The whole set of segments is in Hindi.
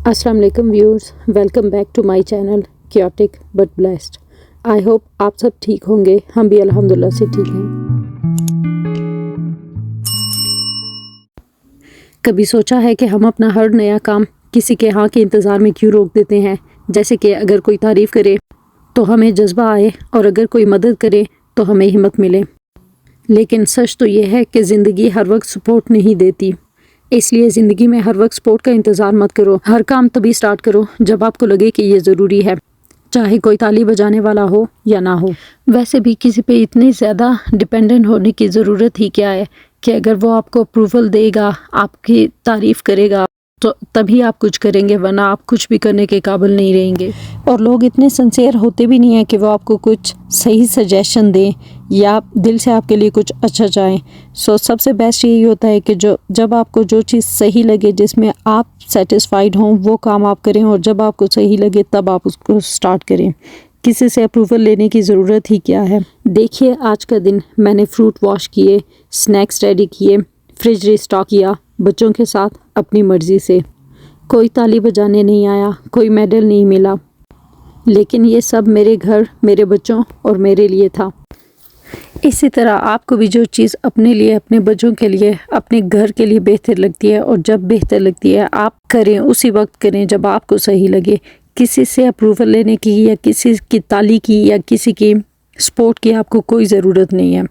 अस्सलाम वालेकुम viewers, welcome back to my channel chaotic but blessed. I hope आप सब ठीक होंगे। हम भी अल्हम्दुलिल्लाह से ठीक हैं। कभी सोचा है कि हम अपना हर नया काम किसी के हाँ के इंतज़ार में क्यों रोक देते हैं? जैसे कि अगर कोई तारीफ़ करे तो हमें जज्बा आए और अगर कोई मदद करे तो हमें हिम्मत मिले। लेकिन सच तो ये है कि ज़िंदगी हर वक्त सपोर्ट नहीं देती। इसलिए ज़िंदगी में हर वक्त सपोर्ट का इंतज़ार मत करो। हर काम तभी स्टार्ट करो जब आपको लगे कि ये ज़रूरी है, चाहे कोई ताली बजाने वाला हो या ना हो। वैसे भी किसी पे इतनी ज़्यादा डिपेंडेंट होने की ज़रूरत ही क्या है कि अगर वो आपको अप्रूवल देगा, आपकी तारीफ़ करेगा तो तभी आप कुछ करेंगे, वरना आप कुछ भी करने के काबिल नहीं रहेंगे। और लोग इतने सिंसियर होते भी नहीं हैं कि वो आपको कुछ सही सजेशन दें या दिल से आपके लिए कुछ अच्छा चाहें। सो सबसे बेस्ट यही होता है कि जब आपको जो चीज़ सही लगे, जिसमें आप सेटिस्फाइड हों, वो काम आप करें, और जब आपको सही लगे तब आप उसको स्टार्ट करें। किसी से अप्रूवल लेने की ज़रूरत ही क्या है। देखिए, आज का दिन मैंने फ्रूट वॉश किए, स्नैक्स रेडी किए, फ्रिज रिस्टॉक किया बच्चों के साथ अपनी मर्ज़ी से। कोई ताली बजाने नहीं आया, कोई मेडल नहीं मिला, लेकिन ये सब मेरे घर, मेरे बच्चों और मेरे लिए था। इसी तरह आपको भी जो चीज़ अपने लिए, अपने बच्चों के लिए, अपने घर के लिए बेहतर लगती है, और जब बेहतर लगती है आप करें, उसी वक्त करें जब आपको सही लगे। किसी से अप्रूवल लेने की या किसी की ताली की या किसी की सपोर्ट की आपको कोई ज़रूरत नहीं है।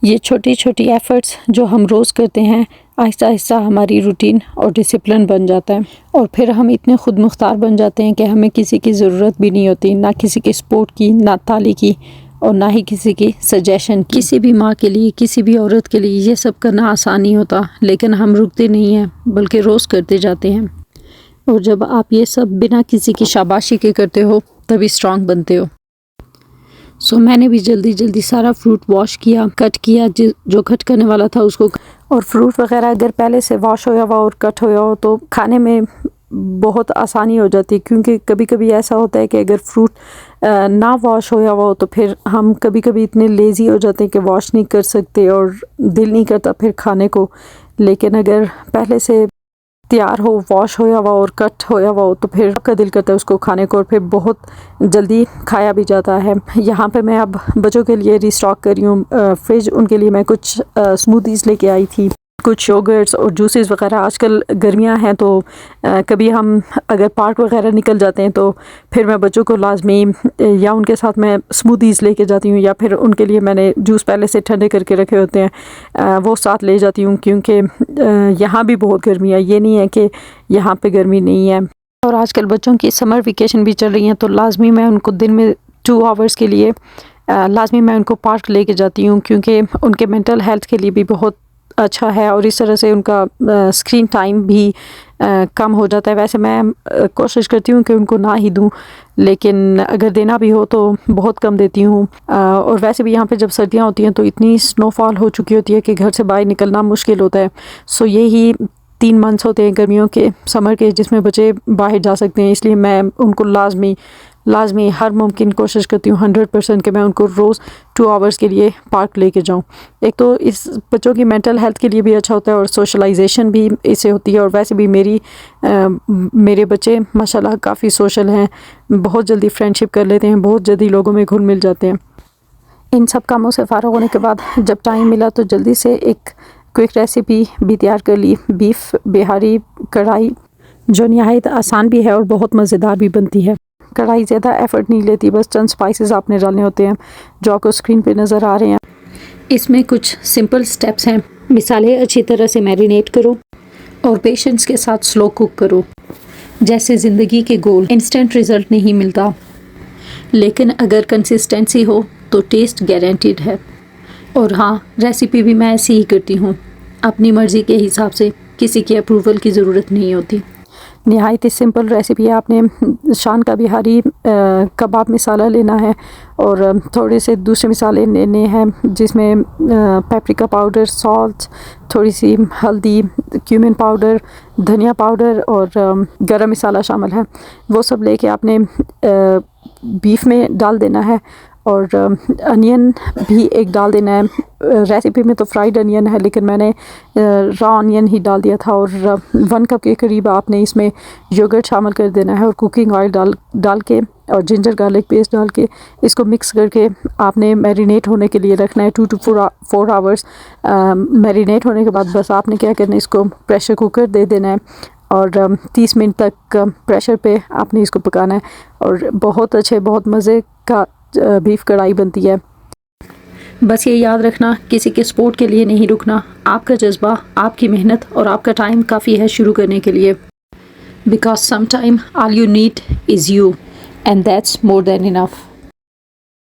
ये छोटी छोटी एफ़र्ट्स जो हम रोज़ करते हैं, आहिस्ता आहिस्ता हमारी रूटीन और डिसिप्लिन बन जाता है, और फिर हम इतने खुद मुख्तार बन जाते हैं कि हमें किसी की ज़रूरत भी नहीं होती, ना किसी की सपोर्ट की, ना ताली की, और ना ही किसी की सजेशन की। किसी भी माँ के लिए, किसी भी औरत के लिए ये सब करना आसान नहीं होता, लेकिन हम रुकते नहीं हैं, बल्कि रोज़ करते जाते हैं। और जब आप ये सब बिना किसी की शाबाशी के करते हो तभी स्ट्रॉन्ग बनते हो। सो मैंने भी जल्दी जल्दी सारा फ्रूट वॉश किया, कट किया, जो कट करने वाला था उसको। और फ्रूट वगैरह अगर पहले से वॉश होया हुआ और कट होया हो तो खाने में बहुत आसानी हो जाती है, क्योंकि कभी कभी ऐसा होता है कि अगर फ्रूट ना वॉश होया हुआ हो तो फिर हम कभी कभी इतने लेज़ी हो जाते हैं कि वॉश नहीं कर सकते और दिल नहीं करता फिर खाने को। लेकिन अगर पहले से तैयार हो, वॉश होया हुआ और कट होया हुआ हो तो फिर आपका दिल करता है उसको खाने को, और फिर बहुत जल्दी खाया भी जाता है। यहाँ पे मैं अब बच्चों के लिए रिस्टॉक कर रही हूँ फ्रिज। उनके लिए मैं कुछ स्मूदीज़ लेके आई थी, कुछ योगर्ट्स और जूसेस वगैरह। आजकल गर्मियाँ हैं तो कभी हम अगर पार्क वगैरह निकल जाते हैं तो फिर मैं बच्चों को लाजमी या उनके साथ मैं स्मूदीज़ लेके जाती हूँ, या फिर उनके लिए मैंने जूस पहले से ठंडे करके रखे होते हैं, वो साथ ले जाती हूँ, क्योंकि यहाँ भी बहुत गर्मी है। ये नहीं है कि यहाँ पे गर्मी नहीं है। और आजकल बच्चों की समर वेकेशन भी चल रही हैं, तो लाजमी मैं उनको दिन में 2 आवर्स के लिए लाजमी मैं उनको पार्क लेके जाती हूँ, क्योंकि उनके मेंटल हेल्थ के लिए भी बहुत अच्छा है, और इस तरह से उनका स्क्रीन टाइम भी कम हो जाता है। वैसे मैं कोशिश करती हूँ कि उनको ना ही दूँ, लेकिन अगर देना भी हो तो बहुत कम देती हूँ। और वैसे भी यहाँ पे जब सर्दियाँ होती हैं तो इतनी स्नोफॉल हो चुकी होती है कि घर से बाहर निकलना मुश्किल होता है। सो यही 3 मंथ्स होते हैं गर्मियों के, समर के, जिसमें बच्चे बाहर जा सकते हैं। इसलिए मैं उनको लाजमी हर मुमकिन कोशिश करती हूँ 100% कि मैं उनको रोज़ 2 आवर्स के लिए पार्क लेके जाऊँ। एक तो इस बच्चों की मेंटल हेल्थ के लिए भी अच्छा होता है और सोशलाइजेशन भी इससे होती है। और वैसे भी मेरे बच्चे माशाल्लाह काफ़ी सोशल हैं, बहुत जल्दी फ्रेंडशिप कर लेते हैं, बहुत जल्दी लोगों में घुल मिल जाते हैं। इन सब कामों से फ़ारिग होने के बाद जब टाइम मिला तो जल्दी से एक क्विक रेसिपी भी तैयार कर ली, बीफ बिहारी कढ़ाई, जो नहायत आसान भी है और बहुत मज़ेदार भी बनती है। कढ़ाई ज़्यादा एफ़र्ट नहीं लेती, बस चंद स्पाइसेस आपने डालने होते हैं जो आपको स्क्रीन पे नज़र आ रहे हैं। इसमें कुछ सिंपल स्टेप्स हैं। मिसालें अच्छी तरह से मैरिनेट करो और पेशेंस के साथ स्लो कुक करो। जैसे ज़िंदगी के गोल इंस्टेंट रिज़ल्ट नहीं मिलता, लेकिन अगर कंसिस्टेंसी हो तो टेस्ट गारंटीड है। और हाँ, रेसिपी भी मैं ऐसी ही करती हूँ, अपनी मर्ज़ी के हिसाब से, किसी की अप्रूवल की ज़रूरत नहीं होती। नहायत ही सिंपल रेसिपी है। आपने शान का बिहारी कबाब मसाला लेना है और थोड़े से दूसरे मसाले लेने हैं, जिसमें पेपरिका पाउडर, सॉल्ट, थोड़ी सी हल्दी, क्यूमिन पाउडर, धनिया पाउडर और गरम मसाला शामिल है। वो सब लेके आपने बीफ में डाल देना है और अनियन भी एक डाल देना है। रेसिपी में तो फ्राइड अनियन है, लेकिन मैंने रॉ अनियन ही डाल दिया था। और 1 कप के करीब आपने इसमें योगर्ट शामिल कर देना है और कुकिंग ऑयल डाल के और जिंजर गार्लिक पेस्ट डाल के इसको मिक्स करके आपने मैरिनेट होने के लिए रखना है 2 to 4 आवर्स। मैरिनेट होने के बाद बस आपने क्या करना है, इसको प्रेशर कुकर दे देना है और 30 मिनट तक प्रेशर पे आपने इसको पकाना है। और बहुत मज़े का बीफ कढ़ाई बनती है। बस ये याद रखना, किसी के सपोर्ट के लिए नहीं रुकना। आपका जज्बा, आपकी मेहनत और आपका टाइम काफ़ी है शुरू करने के लिए। Because some time all you need is you and that's more than enough.